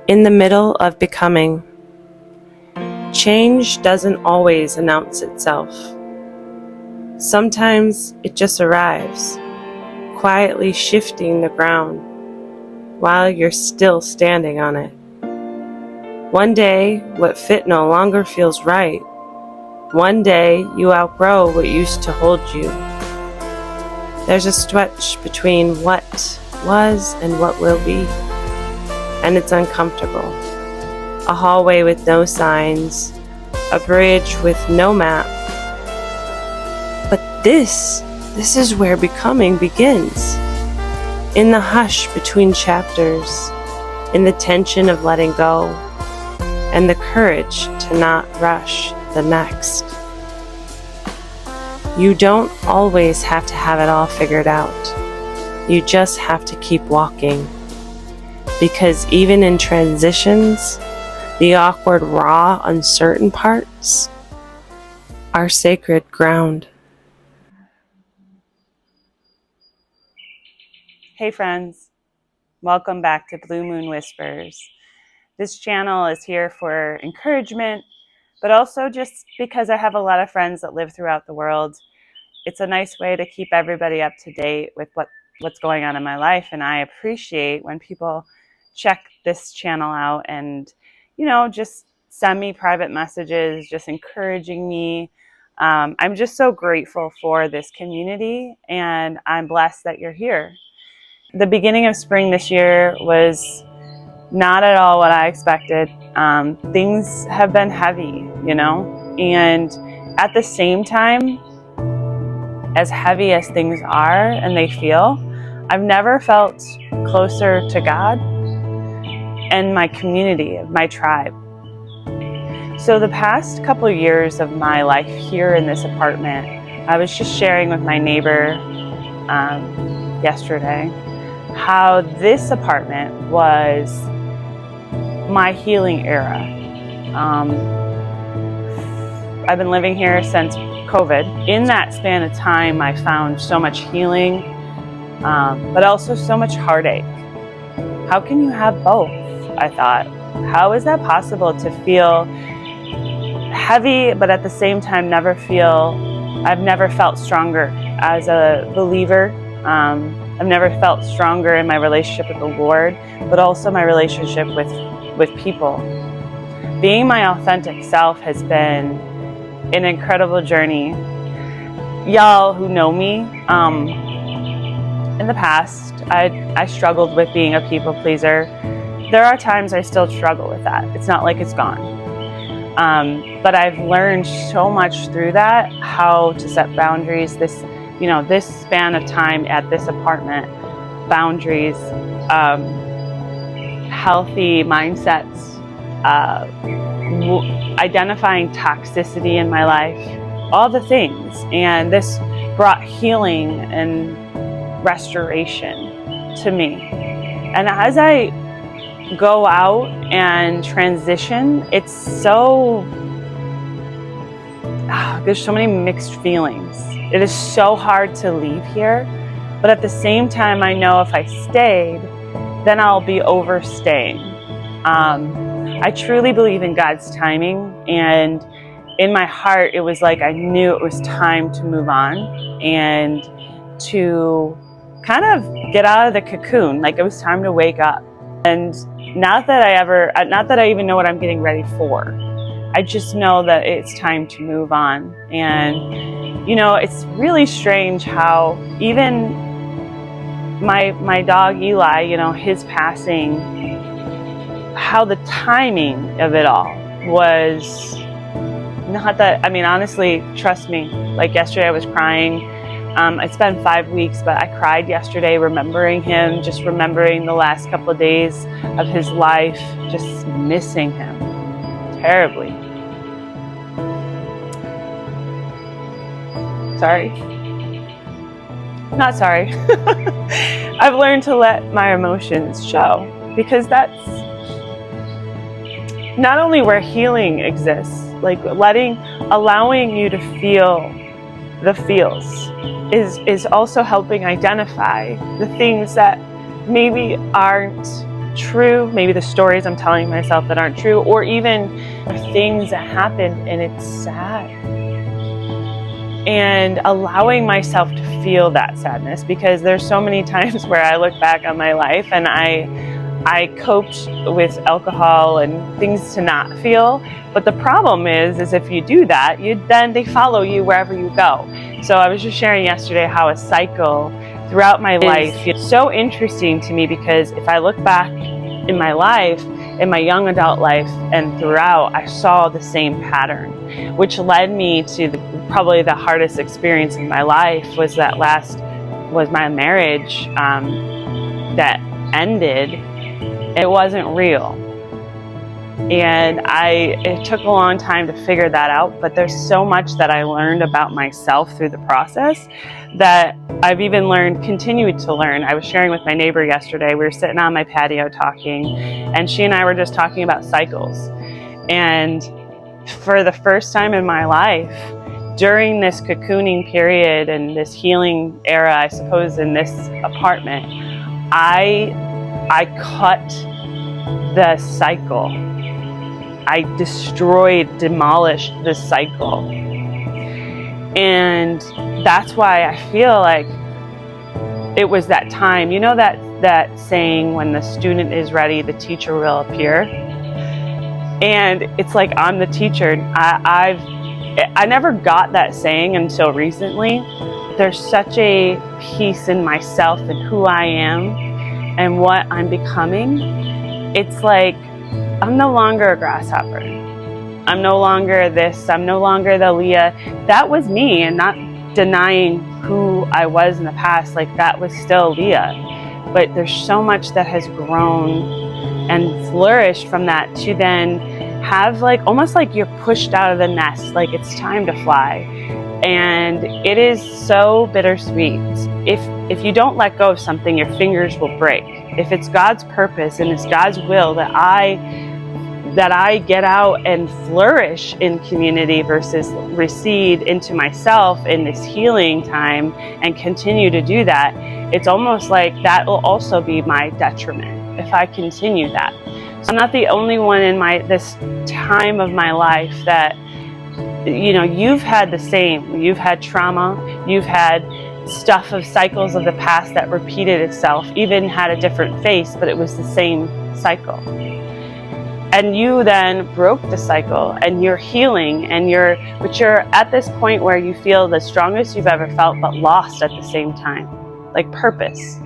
In the middle of becoming, change doesn't always announce itself. Sometimes it just arrives, quietly shifting the ground while you're still standing on it. One day, what fit no longer feels right. One day, you outgrow what used to hold you. There's a stretch between what was and what will be, and it's uncomfortable. A hallway with no signs, a bridge with no map. But this is where becoming begins. In the hush between chapters, in the tension of letting go, and the courage to not rush the next. You don't always have to have it all figured out. You just have to keep walking. Because even in transitions, the awkward, raw, uncertain parts are sacred ground. Hey friends, welcome back to Blue Moon Whispers. This channel is here for encouragement, but also just because I have a lot of friends that live throughout the world. It's a nice way to keep everybody up to date with what's going on in my life, and I appreciate when people check this channel out and, just send me private messages, just encouraging me. I'm just so grateful for this community, and I'm blessed that you're here. The beginning of spring this year was not at all what I expected. Things have been heavy, and at the same time, as heavy as things are and they feel, I've never felt closer to God and my community, my tribe. So the past couple of years of my life here in this apartment, I was just sharing with my neighbor yesterday how this apartment was my healing era. I've been living here since COVID. In that span of time, I found so much healing, but also so much heartache. How can you have both? I thought. How is that possible to feel heavy, but at the same time I've never felt stronger as a believer. I've never felt stronger in my relationship with the Lord, but also my relationship with people. Being my authentic self has been an incredible journey. Y'all who know me, in the past, I struggled with being a people pleaser. There are times I still struggle with that. It's not like it's gone. But I've learned so much through that, how to set boundaries. This span of time at this apartment, boundaries, healthy mindsets, identifying toxicity in my life, all the things. And this brought healing and restoration to me. And as I go out and transition, it's there's so many mixed feelings. It is so hard to leave here, but at the same time, I know if I stayed, then I'll be overstaying. I truly believe in God's timing, and in my heart, it was like I knew it was time to move on and to kind of get out of the cocoon. Like it was time to wake up. And not that I even know what I'm getting ready for. I just know that it's time to move on. And, it's really strange how even my dog Eli, his passing, how the timing of it all was not that, honestly, trust me, like yesterday I was crying. It's been 5 weeks, but I cried yesterday remembering him, just remembering the last couple of days of his life, just missing him terribly. Sorry. Not sorry. I've learned to let my emotions show, because that's not only where healing exists, like allowing you to feel the feels is also helping identify the things that maybe aren't true, maybe the stories I'm telling myself that aren't true, or even things that happened and it's sad. And allowing myself to feel that sadness, because there's so many times where I look back on my life and I coped with alcohol and things to not feel. But the problem is if you do that, then they follow you wherever you go. So I was just sharing yesterday how a cycle throughout my life is so interesting to me, because if I look back in my life, in my young adult life and throughout, I saw the same pattern, which led me to probably the hardest experience in my life was my marriage that ended. It wasn't real. And it took a long time to figure that out, but there's so much that I learned about myself through the process that I've even continued to learn. I was sharing with my neighbor yesterday. We were sitting on my patio talking, and she and I were just talking about cycles. And for the first time in my life, during this cocooning period and this healing era, I suppose, in this apartment, I cut the cycle. I demolished the cycle. And that's why I feel like it was that time. You know that saying, when the student is ready, the teacher will appear? And it's like I'm the teacher. I never got that saying until recently. There's such a peace in myself and who I am and what I'm becoming. It's like I'm no longer a grasshopper. I'm no longer this. I'm no longer the Leah. That was me, and not denying who I was in the past. Like, that was still Leah. But there's so much that has grown and flourished from that to then have, like, almost like you're pushed out of the nest. Like, it's time to fly. And it is so bittersweet. If you don't let go of something, your fingers will break. If it's God's purpose and it's God's will that I get out and flourish in community versus recede into myself in this healing time and continue to do that, it's almost like that will also be my detriment if I continue that. So I'm not the only one in this time of my life that, you've had the same. You've had trauma, you've had stuff of cycles of the past that repeated itself, even had a different face, but it was the same cycle. And you then broke the cycle and you're healing, but you're at this point where you feel the strongest you've ever felt, but lost at the same time, like purpose.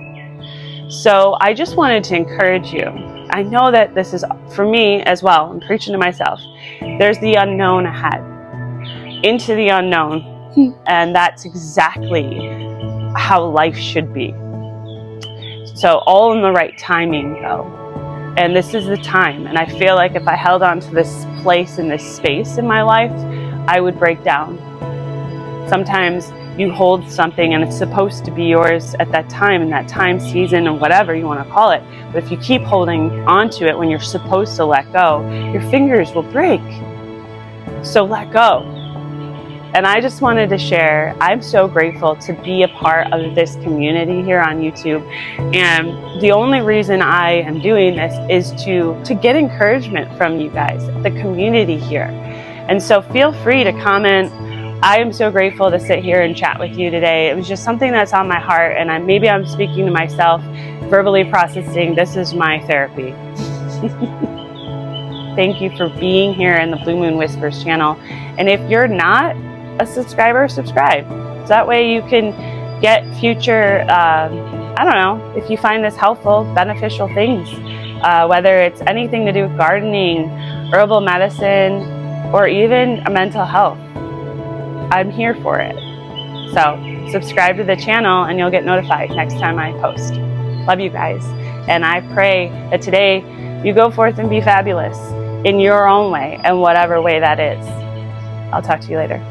So I just wanted to encourage you. I know that this is for me as well. I'm preaching to myself. There's the unknown ahead, into the unknown. And that's exactly how life should be. So all in the right timing, though. And this is the time. And I feel like if I held on to this place and this space in my life, I would break down. Sometimes you hold something and it's supposed to be yours at that time, in that time, season, and whatever you want to call it. But if you keep holding on to it when you're supposed to let go, your fingers will break. So let go. And I just wanted to share, I'm so grateful to be a part of this community here on YouTube. And the only reason I am doing this is to get encouragement from you guys, the community here. And so feel free to comment. I am so grateful to sit here and chat with you today. It was just something that's on my heart, and maybe I'm speaking to myself, verbally processing. This is my therapy. Thank you for being here in the Blue Moon Whispers channel. And if you're not a subscriber, subscribe. So that way you can get future, if you find this helpful, beneficial things, whether it's anything to do with gardening, herbal medicine, or even mental health. I'm here for it. So subscribe to the channel and you'll get notified next time I post. Love you guys. And I pray that today you go forth and be fabulous in your own way, and whatever way that is. I'll talk to you later.